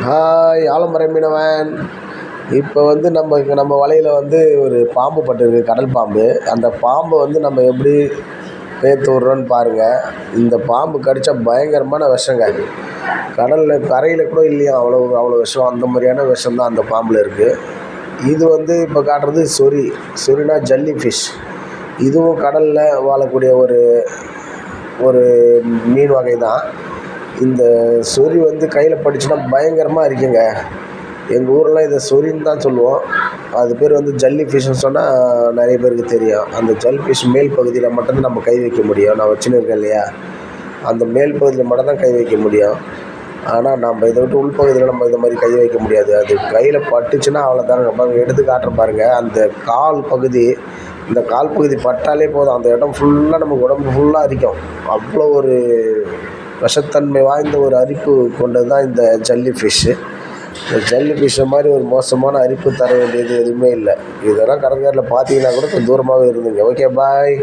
Hi ஆலமரம் மீனவன். இப்போ வந்து நம்ம வலையில் வந்து ஒரு பாம்பு பட்டிருக்கு, கடல் பாம்பு. அந்த பாம்பை வந்து நம்ம எப்படி பேர்த்து விட்றோன்னு பாருங்கள். இந்த பாம்பு கடித்தா பயங்கரமான விஷங்க. கடலில் கரையில் கூட இல்லையா, அவ்வளோ அவ்வளோ விஷம். அந்த மாதிரியான விஷம் தான் அந்த பாம்பில் இருக்குது. இது வந்து இப்போ காட்டுறது சொறி. சொறினா ஜல்லி ஃபிஷ். இதுவும் கடலில் வாழக்கூடிய ஒரு ஒரு மீன் வகை தான். இந்த சொறி வந்து கையில் பட்டுச்சுன்னா பயங்கரமாக இருக்குங்க. எங்கள் ஊரெலாம் இதை சொறின்னு தான் சொல்லுவோம். அது பேர் வந்து ஜல்லி ஃபிஷ்ஷுன்னு சொன்னால் நிறைய பேருக்கு தெரியும். அந்த ஜல்லி ஃபிஷ் மேல் பகுதியில் மட்டும்தான் நம்ம கை வைக்க முடியும். நான் வச்சுன்னு இருக்கேன் இல்லையா, அந்த மேல் பகுதியில் மட்டும் தான் கை வைக்க முடியும். ஆனால் நம்ம இதை விட்டு உள்பகுதியில் நம்ம இந்த மாதிரி கை வைக்க முடியாது. அது கையில் பட்டுச்சுன்னா அவ்வளோதாங்க. பாருங்க, எடுத்து காட்டுற பாருங்கள். அந்த கால் பகுதி, இந்த கால் பகுதி பட்டாலே போதும், அந்த இடம் ஃபுல்லாக நமக்கு உடம்பு ஃபுல்லாக அரிக்கும். அவ்வளோ ஒரு விஷத்தன்மை வாய்ந்த ஒரு அரிப்பு கொண்டது தான் இந்த ஜல்லி ஃபிஷ்ஷு. இந்த ஜல்லி ஃபிஷ்ஷை மாதிரி ஒரு மோசமான அரிப்பு தர வேண்டியது எதுவுமே இல்லை. இதெல்லாம் கடற்கரையில் பார்த்தீங்கன்னா கூட கொஞ்சம் தூரமாகவே இருந்துங்க. ஓகே, பாய்.